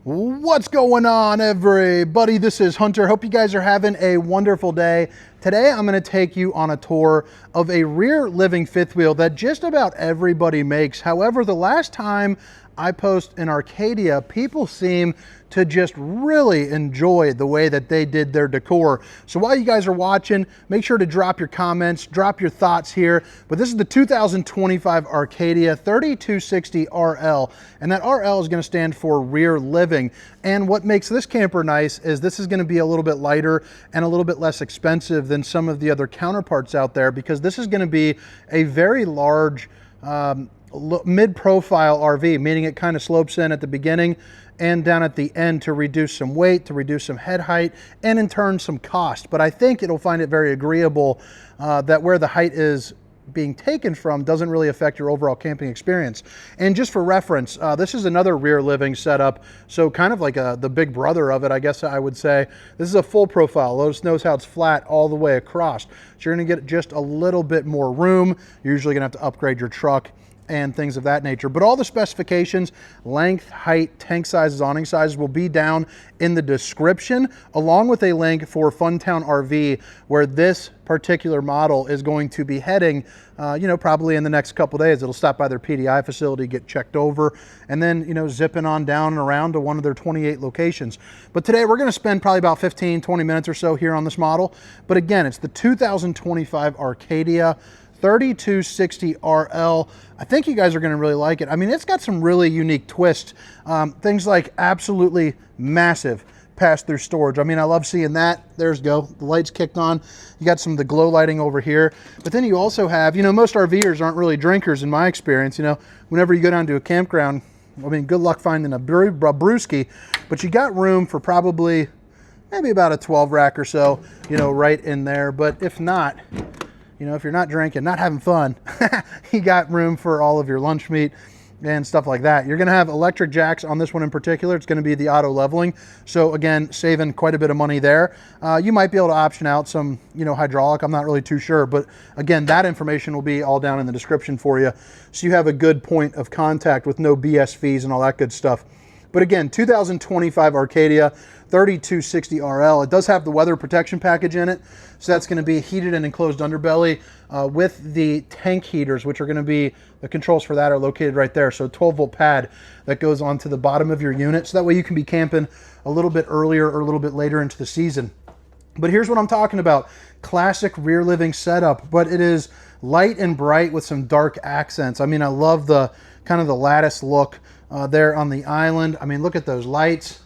What's going on, everybody? This is Hunter. Hope you guys are having a wonderful day. Today I'm going to take you on a tour of a rear living fifth wheel that just about everybody makes. However, the last time I post an Arcadia, people seem to just really enjoy the way that they did their decor. So while you guys are watching, make sure to drop your comments, drop your thoughts here. But this is the 2025 Arcadia 3260RL, and that RL is going to stand for rear living. And what makes this camper nice is this is going to be a little bit lighter and a little bit less expensive than some of the other counterparts out there, because this is going to be a very large mid-profile RV, meaning it kind of slopes in at the beginning and down at the end to reduce some weight, to reduce some head height, and in turn some cost. But I think it'll find it very agreeable that where the height is being taken from doesn't really affect your overall camping experience. And just for reference, this is another rear living setup, so kind of like the big brother of it, I guess I would say. This is a full profile. Lotus knows how it's flat all the way across. So you're gonna get just a little bit more room. You're usually gonna have to upgrade your truck and things of that nature. But all the specifications, length, height, tank sizes, awning sizes will be down in the description, along with a link for Funtown RV, where this particular model is going to be heading, probably in the next couple days. It'll stop by their PDI facility, get checked over, and then, zipping on down and around to one of their 28 locations. But today we're gonna spend probably about 15, 20 minutes or so here on this model. But again, it's the 2025 Arcadia 3260RL. I think you guys are going to really like it. I mean, it's got some really unique twists. Things like absolutely massive pass-through storage. I mean, I love seeing that. There's go. The lights kicked on. You got some of the glow lighting over here. But then you also have, most RVers aren't really drinkers in my experience. Whenever you go down to a campground, I mean, good luck finding a brewski, but you got room for probably maybe about a 12 rack or so, right in there. But if not, if you're not drinking, not having fun, you got room for all of your lunch meat and stuff like that. You're going to have electric jacks on this one in particular. It's going to be the auto leveling. So again, saving quite a bit of money there. You might be able to option out some, hydraulic. I'm not really too sure. But again, that information will be all down in the description for you. So you have a good point of contact with no BS fees and all that good stuff. But again, 2025 Arcadia 3260RL. It does have the weather protection package in it. So that's going to be heated and enclosed underbelly with the tank heaters, which are going to be, the controls for that are located right there. So 12-volt pad that goes onto the bottom of your unit. So that way you can be camping a little bit earlier or a little bit later into the season. But here's what I'm talking about. Classic rear living setup, but it is light and bright with some dark accents. I mean, I love the kind of the lattice look there on the island. I mean, look at those lights.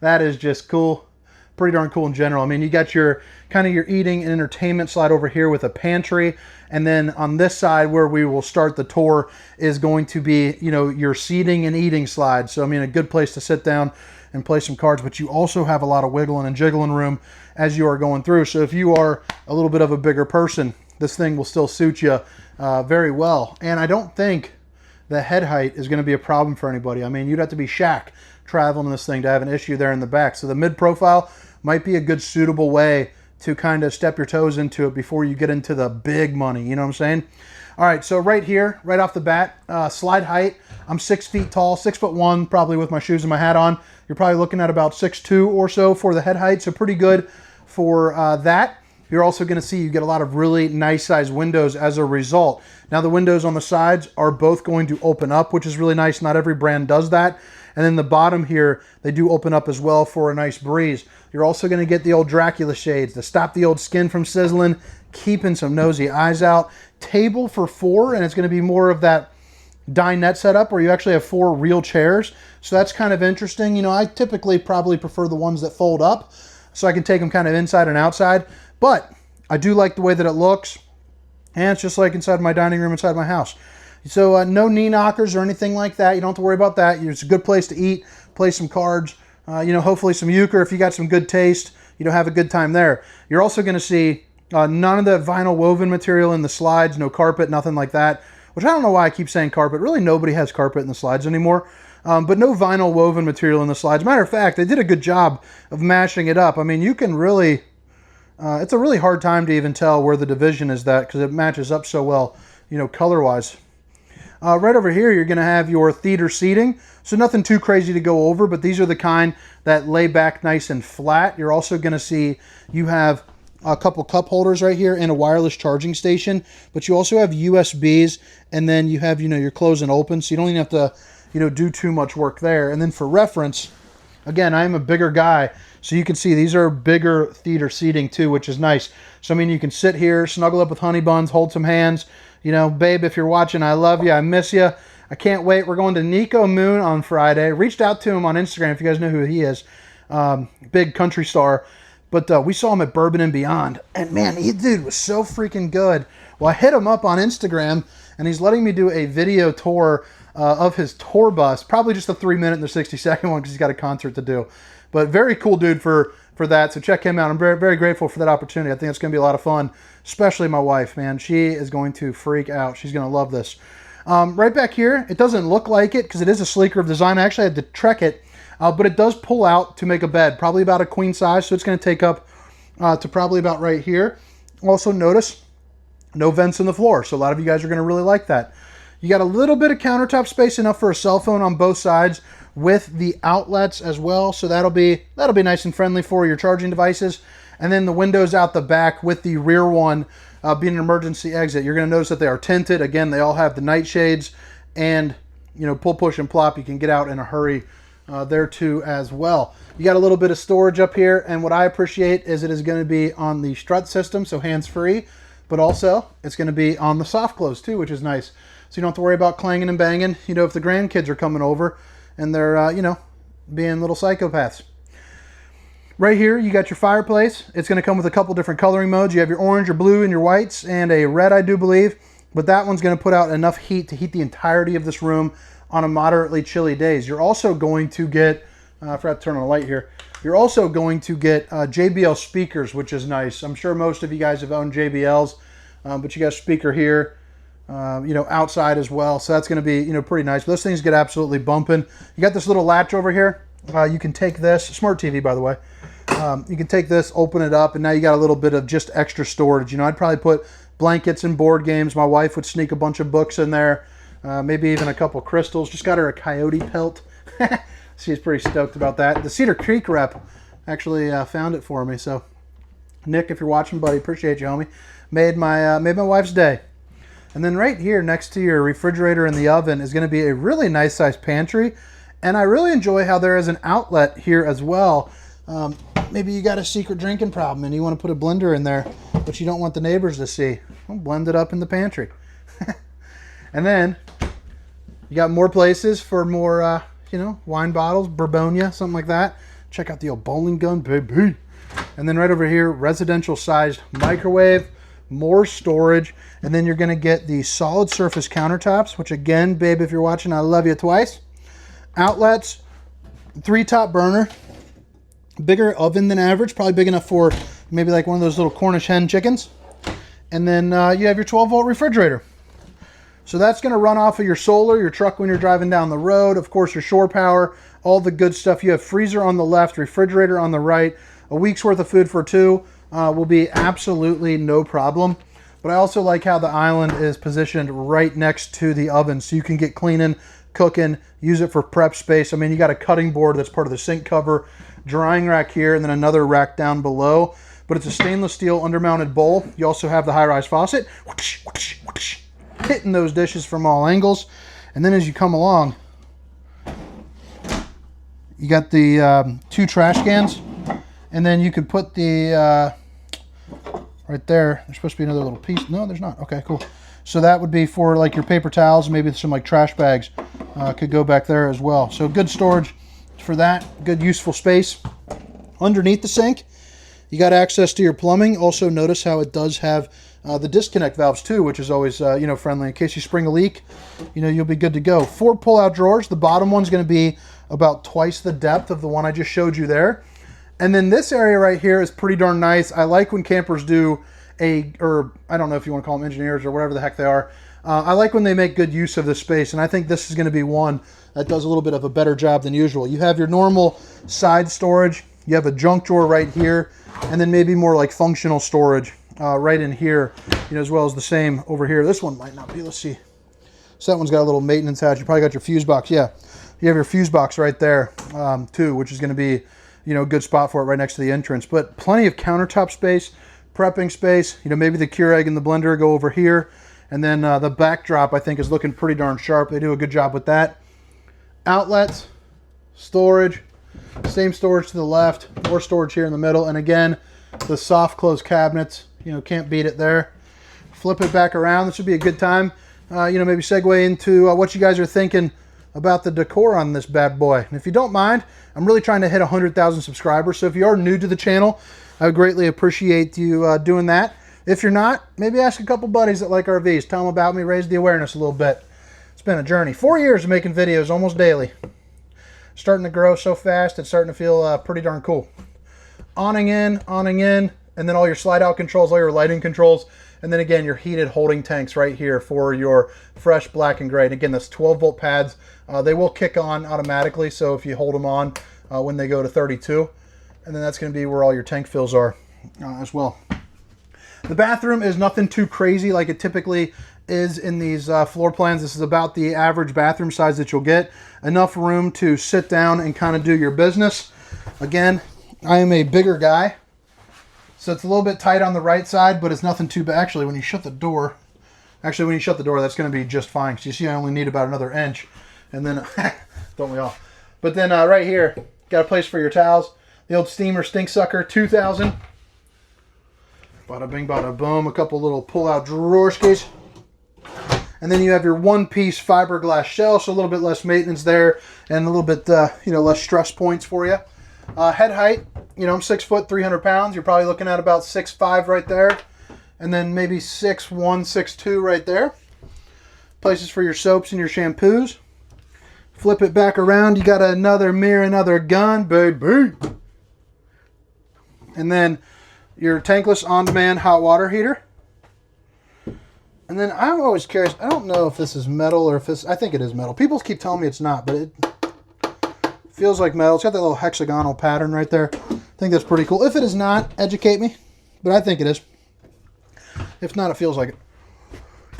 That is just cool. Pretty darn cool in general. I mean, you got your kind of your eating and entertainment slide over here with a pantry. And then on this side where we will start the tour is going to be, your seating and eating slide. So, I mean, a good place to sit down and play some cards, but you also have a lot of wiggling and jiggling room as you are going through. So if you are a little bit of a bigger person, this thing will still suit you very well. And I don't think the head height is going to be a problem for anybody. I mean, you'd have to be Shaq traveling this thing to have an issue there in the back. So the mid-profile might be a good suitable way to kind of step your toes into it before you get into the big money. You know what I'm saying? All right, so right here, right off the bat, slide height. I'm 6 feet tall, 6'1", probably with my shoes and my hat on. You're probably looking at about 6'2" or so for the head height, so pretty good for that. You're also going to see you get a lot of really nice size windows as a result. Now the windows on the sides are both going to open up, which is really nice. Not every brand does that. And then the bottom here, they do open up as well for a nice breeze. You're also going to get the old Dracula shades to stop the old skin from sizzling, keeping some nosy eyes out. Table for 4, and it's going to be more of that dinette setup where you actually have 4 real chairs. So that's kind of interesting. I typically probably prefer the ones that fold up so I can take them kind of inside and outside. But I do like the way that it looks. And it's just like inside my dining room, inside my house. So no knee knockers or anything like that. You don't have to worry about that. It's a good place to eat, play some cards, hopefully some euchre if you got some good taste. Have a good time there. You're also going to see none of the vinyl woven material in the slides, no carpet, nothing like that, which I don't know why I keep saying carpet. Really, nobody has carpet in the slides anymore. But no vinyl woven material in the slides. Matter of fact, they did a good job of mashing it up. I mean, you can really, it's a really hard time to even tell where the division is that because it matches up so well, color-wise. Right over here, you're going to have your theater seating. So nothing too crazy to go over, but these are the kind that lay back nice and flat. You're also going to see you have a couple cup holders right here and a wireless charging station, but you also have USBs, and then you have, your close and open, so you don't even have to, do too much work there. And then for reference, again, I'm a bigger guy, so you can see these are bigger theater seating too, which is nice. So, I mean, you can sit here, snuggle up with honey buns, hold some hands. Babe, if you're watching, I love you. I miss you. I can't wait. We're going to Nico Moon on Friday. Reached out to him on Instagram if you guys know who he is. Big country star. But we saw him at Bourbon and Beyond. And man, dude was so freaking good. Well, I hit him up on Instagram, and he's letting me do a video tour of his tour bus. Probably just a 3-minute and the 60-second one because he's got a concert to do. But very cool dude for that. So check him out. I'm very, very grateful for that opportunity. I think it's going to be a lot of fun. Especially my wife, man. She is going to freak out. She's going to love this. Right back here, it doesn't look like it because it is a sleeker of design. I actually had to trek it, but it does pull out to make a bed, probably about a queen size, so it's going to take up to probably about right here. Also notice, no vents in the floor, so a lot of you guys are going to really like that. You got a little bit of countertop space, enough for a cell phone on both sides with the outlets as well, so that'll be nice and friendly for your charging devices. And then the windows out the back with the rear one being an emergency exit. You're going to notice that they are tinted. Again, they all have the night shades and, pull, push, and plop. You can get out in a hurry there too as well. You got a little bit of storage up here. And what I appreciate is it is going to be on the strut system, so hands-free. But also, it's going to be on the soft close too, which is nice. So you don't have to worry about clanging and banging, if the grandkids are coming over and they're, being little psychopaths. Right here, you got your fireplace. It's going to come with a couple different coloring modes. You have your orange, your blue, and your whites, and a red, I do believe. But that one's going to put out enough heat to heat the entirety of this room on a moderately chilly days. You're also going to get, I forgot to turn on the light here. You're also going to get JBL speakers, which is nice. I'm sure most of you guys have owned JBLs, but you got a speaker here, outside as well. So that's going to be, pretty nice. But those things get absolutely bumping. You got this little latch over here. You can take this, smart TV, by the way. You can take this, open it up, and now you got a little bit of just extra storage. I'd probably put blankets and board games. My wife would sneak a bunch of books in there, maybe even a couple crystals. Just got her a coyote pelt. She's pretty stoked about that. The Cedar Creek rep actually found it for me. So, Nick, if you're watching, buddy, appreciate you, homie. Made my wife's day. And then right here next to your refrigerator and the oven is going to be a really nice sized pantry. And I really enjoy how there is an outlet here as well. Maybe you got a secret drinking problem and you want to put a blender in there, but you don't want the neighbors to see. Well, blend it up in the pantry. And then you got more places for more, wine bottles, Bourbonia, something like that. Check out the old bowling gun, baby. And then right over here, residential sized microwave, more storage. And then you're going to get the solid surface countertops, which again, babe, if you're watching, I love you twice. Outlets, 3-top burner, bigger oven than average, probably big enough for maybe like one of those little Cornish hen chickens. And then you have your 12-volt refrigerator. So that's going to run off of your solar, your truck when you're driving down the road, of course your shore power, all the good stuff. You have freezer on the left, refrigerator on the right. A week's worth of food for two will be absolutely no problem. But I also like how the island is positioned right next to the oven, so you can get cleaning, cooking, use it for prep space. I mean, you got a cutting board that's part of the sink cover, drying rack here, and then another rack down below. But it's a stainless steel undermounted bowl. You also have the high-rise faucet, whoosh, whoosh, whoosh, hitting those dishes from all angles. And then as you come along, you got the 2 trash cans, and then you could put the right there. There's supposed to be another little piece. No, there's not. Okay, cool. So that would be for like your paper towels, maybe some like trash bags could go back there as well. So good storage for that, good useful space. Underneath the sink, you got access to your plumbing. Also notice how it does have the disconnect valves too, which is always friendly in case you spring a leak. You'll be good to go. 4 pull-out drawers. The bottom one's going to be about twice the depth of the one I just showed you there. And then this area right here is pretty darn nice. I like when campers do or I don't know if you want to call them engineers or whatever the heck they are. I like when they make good use of the space, and I think this is going to be one that does a little bit of a better job than usual. You have your normal side storage. You have a junk drawer right here, and then maybe more like functional storage right in here, as well as the same over here. This one might not be. Let's see So that one's got a little maintenance hatch. You probably got your fuse box. Yeah, you have your fuse box right there too, which is going to be, you know, a good spot for it right next to the entrance. But plenty of countertop space, prepping space. You know, maybe the Keurig and the blender go over here. And then the backdrop, I think, is looking pretty darn sharp. They do a good job with that. Outlets, storage, same storage to the left, more storage here in the middle. And again, the soft close cabinets, you know, can't beat it there. Flip it back around. This would be a good time, you know, maybe segue into what you guys are thinking about the decor on this bad boy. And if you don't mind, I'm really trying to hit 100,000 subscribers. So if you are new to the channel, I would greatly appreciate you doing that. If you're not, maybe ask a couple buddies that like RVs. Tell them about me, raise the awareness a little bit. It's been a journey. 4 years of making videos almost daily. Starting to grow so fast, it's starting to feel pretty darn cool. Awning in, and then all your slide out controls, all your lighting controls, and then again, your heated holding tanks right here for your fresh black and gray. And again, that's 12 volt pads. They will kick on automatically, so if you hold them on when they go to 32, and then that's going to be where all your tank fills are as well. The bathroom is nothing too crazy like it typically is in these floor plans. This is about the average bathroom size that you'll get. Enough room to sit down and kind of do your business. Again, I am a bigger guy, so it's a little bit tight on the right side, but it's nothing too bad. Actually, when you shut the door, that's going to be just fine. Because you see, I only need about another inch, and then don't we all? But then right here, got a place for your towels. The old steamer stink sucker, 2000. Bada bing, bada boom. A couple little pull-out drawerskis. And then you have your one-piece fiberglass shell, so a little bit less maintenance there, and a little bit, you know, less stress points for you. Head height, you know, I'm 6 foot, 300 pounds. You're probably looking at about 6'5" right there. And then maybe 6'1", 6'2" right there. Places for your soaps and your shampoos. Flip it back around. You got another mirror, another gun, baby. And then your tankless on-demand hot water heater. And then I'm always curious. I don't know if this is metal or if this... I think it is metal. People keep telling me it's not, but it feels like metal. It's got that little hexagonal pattern right there. I think that's pretty cool. If it is not, educate me. But I think it is. If not, it feels like it.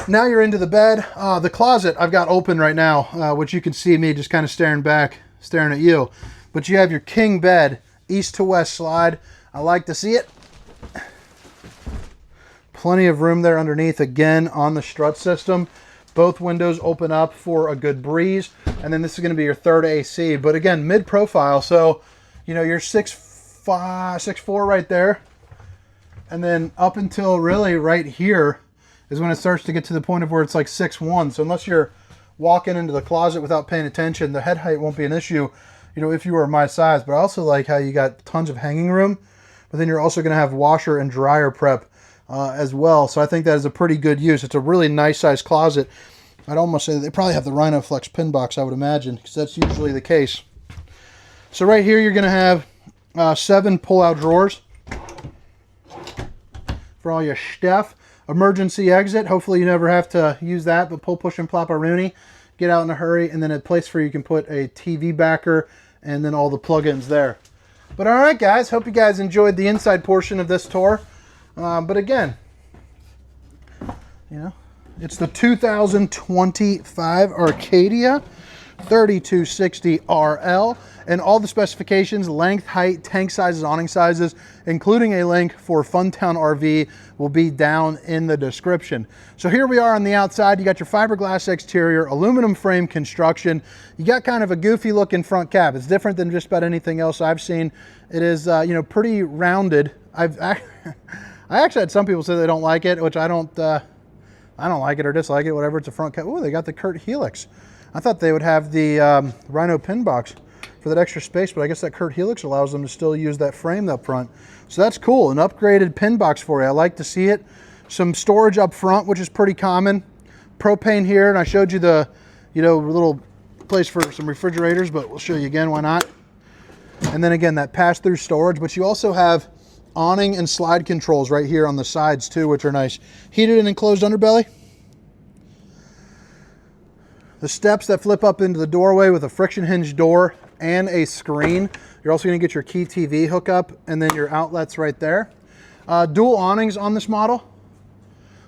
Now you're into the bed. The closet I've got open right now, which you can see me just kind of staring back, staring at you. But you have your king bed, east to west slide. I like to see it. Plenty of room there underneath, again, on the strut system. Both windows open up for a good breeze. And then this is going to be your third AC. But again, mid-profile. So, you know, you're 6'5", 6'4" right there. And then up until really right here is when it starts to get to the point of where it's like 6'1". So unless you're walking into the closet without paying attention, the head height won't be an issue, you know, if you were my size. But I also like how you got tons of hanging room. But then you're also going to have washer and dryer prep as well. So I think that is a pretty good use. It's a really nice size closet. I'd almost say they probably have the Rhinoflex pin box, I would imagine, because that's usually the case. So right here, you're going to have 7 pull-out drawers for all your stuff. Emergency exit. Hopefully you never have to use that, but pull, push, and plop a Rooney. Get out in a hurry, and then a place where you can put a TV backer and then all the plugins there. But all right, guys. Hope you guys enjoyed the inside portion of this tour. But again, you know, it's the 2025 Arcadia 3260RL, and all the specifications, length, height, tank sizes, awning sizes, including a link for Funtown RV, will be down in the description. So here we are on the outside. You got your fiberglass exterior, aluminum frame construction. You got kind of a goofy looking front cab. It's different than just about anything else I've seen. It is, you know, pretty rounded. I actually had some people say they don't like it, which I don't like it or dislike it, whatever. It's a front cab. Oh, they got the Kurt Helix. I thought they would have the Rhino pin box for that extra space, but I guess that Kurt Helix allows them to still use that frame up front. So that's cool, an upgraded pin box for you. I like to see it. Some storage up front, which is pretty common. Propane here, and I showed you the, you know, little place for some refrigerators, but we'll show you again, why not? And then again, that pass-through storage, but you also have awning and slide controls right here on the sides too, which are nice. Heated and enclosed underbelly. The steps that flip up into the doorway with a friction hinge door and a screen. You're also going to get your key TV hookup and then your outlets right there. Dual awnings on this model.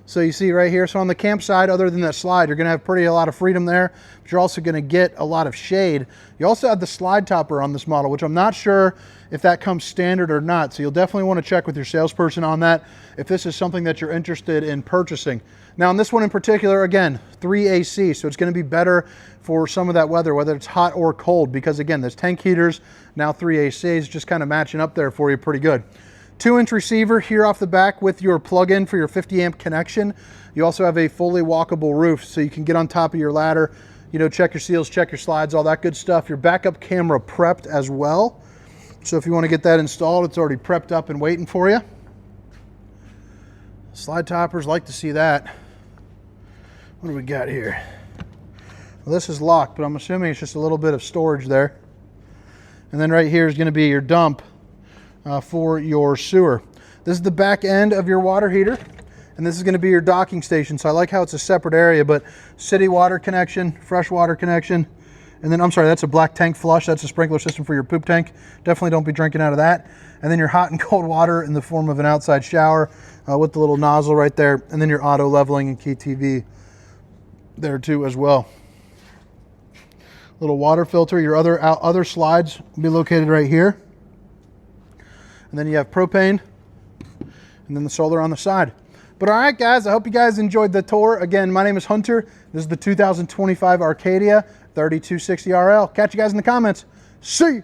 So you see right here, so on the campsite, other than that slide, you're gonna have a lot of freedom there, but you're also gonna get a lot of shade. You also have the slide topper on this model, which I'm not sure if that comes standard or not. So you'll definitely wanna check with your salesperson on that if this is something that you're interested in purchasing. Now on this one in particular, again, 3 AC, so it's gonna be better for some of that weather, whether it's hot or cold, because again, there's tank heaters, now 3 ACs, just kind of matching up there for you pretty good. 2-inch receiver here off the back with your plug-in for your 50 amp connection. You also have a fully walkable roof, so you can get on top of your ladder, you know, check your seals, check your slides, all that good stuff. Your backup camera prepped as well. So if you want to get that installed, it's already prepped up and waiting for you. Slide toppers, like to see that. What do we got here? Well, this is locked, but I'm assuming it's just a little bit of storage there. And then right here is going to be your dump for your sewer. This is the back end of your water heater, and this is going to be your docking station. So I like how it's a separate area, but city water connection, fresh water connection, and then I'm sorry, that's a black tank flush. That's a sprinkler system for your poop tank. Definitely don't be drinking out of that. And then your hot and cold water in the form of an outside shower with the little nozzle right there, and then your auto leveling and key TV there too as well. Little water filter. Your other slides will be located right here. And then you have propane, and then the solar on the side. But all right, guys, I hope you guys enjoyed the tour. Again, my name is Hunter. This is the 2025 Arcadia 3260RL. Catch you guys in the comments. See you.